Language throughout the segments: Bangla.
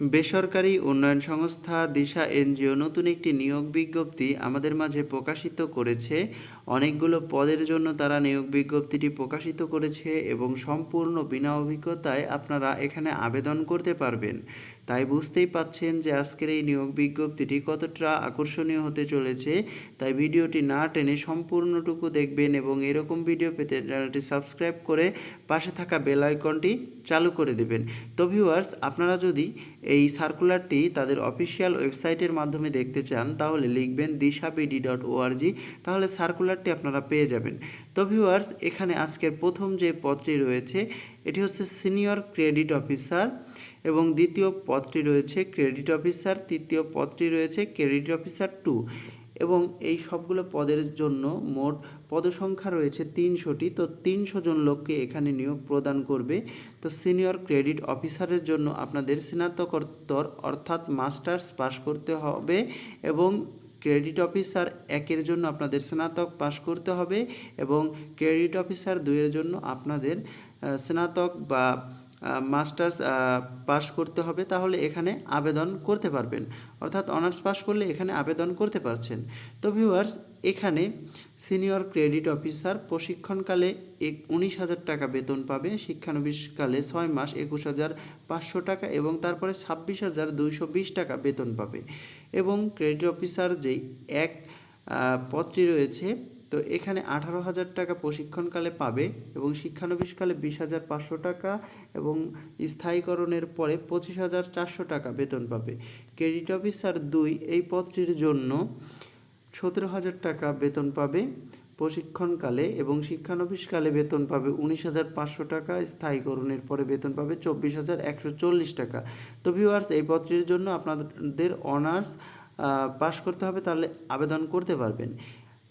বেসরকারি উন্নয়ন সংস্থা দিশা এনজিও নতুন একটি নিয়োগ বিজ্ঞপ্তি আমাদের মাঝে প্রকাশিত করেছে। অনেকগুলো পদের জন্য তারা নিয়োগ বিজ্ঞপ্তিটি প্রকাশিত করেছে এবং সম্পূর্ণ বিনা অভিজ্ঞতায় আপনারা এখানে আবেদন করতে পারবেন। তাই বুঝতেই পাচ্ছেন যে আজকের এই নিয়োগ বিজ্ঞপ্তিটি কতটা আকর্ষণীয় হতে চলেছে। তাই ভিডিওটি না টেনে সম্পূর্ণটুকু দেখবেন এবং এরকম ভিডিও পেতে চ্যানেলটি সাবস্ক্রাইব করে পাশে থাকা বেল আইকনটি চালু করে দেবেন। তো ভিউয়ার্স, আপনারা যদি এই সার্কুলারটি তাদের অফিসিয়াল ওয়েবসাইটের মাধ্যমে দেখতে চান তাহলে লিখবেন dishabd.org, তাহলে সার্কুলারটি আপনারা পেয়ে যাবেন। তো ভিউয়ার্স, এখানে আজকের প্রথম যে পদটি রয়েছে এটি হচ্ছে সিনিয়র ক্রেডিট অফিসার এবং দ্বিতীয় পদটি রয়েছে ক্রেডিট অফিসার, তৃতীয় পদটি রয়েছে ক্রেডিট অফিসার 2 এবং এই সবগুলো পদের জন্য মোট পদসংখ্যা রয়েছে 300টি। তো 300 জন লোককে এখানে নিয়োগ প্রদান করবে। তো সিনিয়র ক্রেডিট অফিসারের জন্য আপনাদের স্নাতকোত্তর অর্থাৎ মাস্টার্স পাস করতে হবে এবং ক্রেডিট অফিসার 1-এর জন্য আপনাদের স্নাতক পাস করতে হবে এবং ক্রেডিট অফিসার 2-এর জন্য আপনাদের স্নাতক বা মাস্টার্স পাস করতে হবে, তাহলে এখানে আবেদন করতে পারবেন। অর্থাৎ অনার্স পাস করলে এখানে আবেদন করতে পারছেন। তো ভিউয়ার্স, এখানে সিনিয়র ক্রেডিট অফিসার প্রশিক্ষণকালে 19,000 টাকা বেতন পাবে, শিক্ষানবিশকালে 6 মাস 21,500 টাকা এবং তারপরে 26,220 টাকা বেতন পাবে। এবং ক্রেডিট অফিসার যেই এক পদটি রয়েছে, তো এখানে 18,000 টাকা প্রশিক্ষণকালে পাবে এবং শিক্ষানবিশকালে 20,500 টাকা এবং স্থায়ীকরণের পরে 25,400 টাকা বেতন পাবে। ক্রেডিট অফিসার 2 এই পদটির জন্য 17,000 টাকা বেতন পাবে প্রশিক্ষণকালে এবং শিক্ষানবিশকালে বেতন পাবে 19,500 টাকা, স্থায়ীকরণের পরে বেতন পাবে 24,140 টাকা। তো ভিউয়ার্স, এই পদটির জন্য আপনাদের অনার্স পাস করতে হবে, তাহলে আবেদন করতে পারবেন।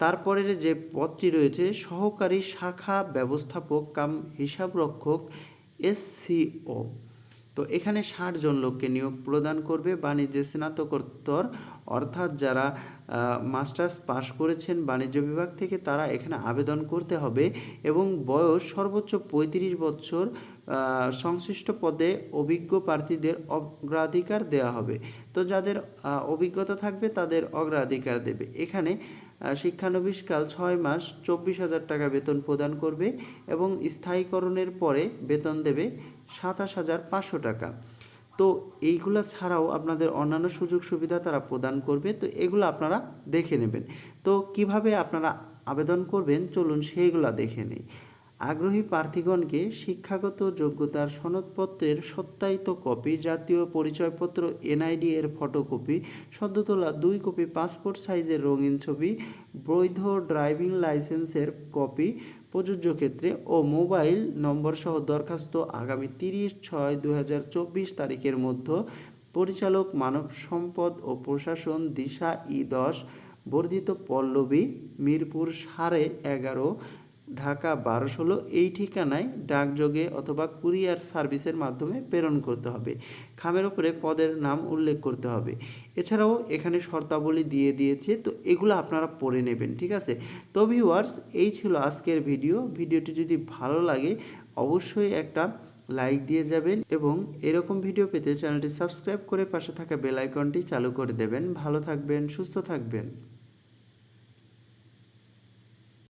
তারপরে যে পদটি রয়েছে সহকারী শাখা ব্যবস্থাপক কাম হিসাবরক্ষক SCO, তো এখানে 60 জন লোককে নিয়োগ প্রদান করবে বাণিজ্যে স্নাতকোত্তর অর্থাৎ যারা মাস্টার্স পাস করেছেন বাণিজ্য বিভাগ থেকে তারা এখানে আবেদন করতে হবে এবং বয়স সর্বোচ্চ 35 বছর। সংশ্লিষ্ট পদে অভিজ্ঞ প্রার্থীদের অগ্রাধিকার দেওয়া হবে। তো যাদের অভিজ্ঞতা থাকবে তাদের অগ্রাধিকার দেবে। এখানে শিক্ষানবিশকাল 6 মাস 24,000 টাকা বেতন প্রদান করবে এবং স্থায়ীকরণের পরে বেতন দেবে 27,500 টাকা। তো এইগুলো ছাড়াও আপনাদের অন্যান্য সুযোগ সুবিধা তারা প্রদান করবে। তো এগুলো আপনারা দেখে নেবেন। তো কিভাবে আপনারা আবেদন করবেন চলুন সেইগুলো দেখে নিই। আগ্রহী প্রার্থীগণকে শিক্ষাগত যোগ্যতার সনদপত্রের সত্যায়িত কপি, জাতীয় পরিচয়পত্র NID এর ফটোকপি, সদ্য তোলা 2 কপি পাসপোর্ট সাইজের রঙিন ছবি, বৈধ ড্রাইভিং লাইসেন্সের কপি প্রযোজ্য ক্ষেত্রে ও মোবাইল নম্বর সহ দরখাস্ত আগামী 30/6/2024 তারিখের মধ্যে পরিচালক মানব সম্পদ ও প্রশাসন দিশা E10 বর্ধিত পল্লবী মিরপুর 11.5 ঢাকা 1216 এই ঠিকানায় ডাকযোগে অথবা কুরিয়ার সার্ভিসের মাধ্যমে প্রেরণ করতে হবে। খামের ওপরে পদের নাম উল্লেখ করতে হবে। এছাড়াও এখানে শর্তাবলী দিয়ে দিয়েছে, তো এগুলো আপনারা পড়ে নেবেন, ঠিক আছে। তো ভিউয়ার্স, এই ছিল আজকের ভিডিওটি যদি ভালো লাগে অবশ্যই একটা লাইক দিয়ে যাবেন এবং এরকম ভিডিও পেতে চ্যানেলটি সাবস্ক্রাইব করে পাশে থাকা বেল আইকনটি চালু করে দেবেন। ভালো থাকবেন, সুস্থ থাকবেন।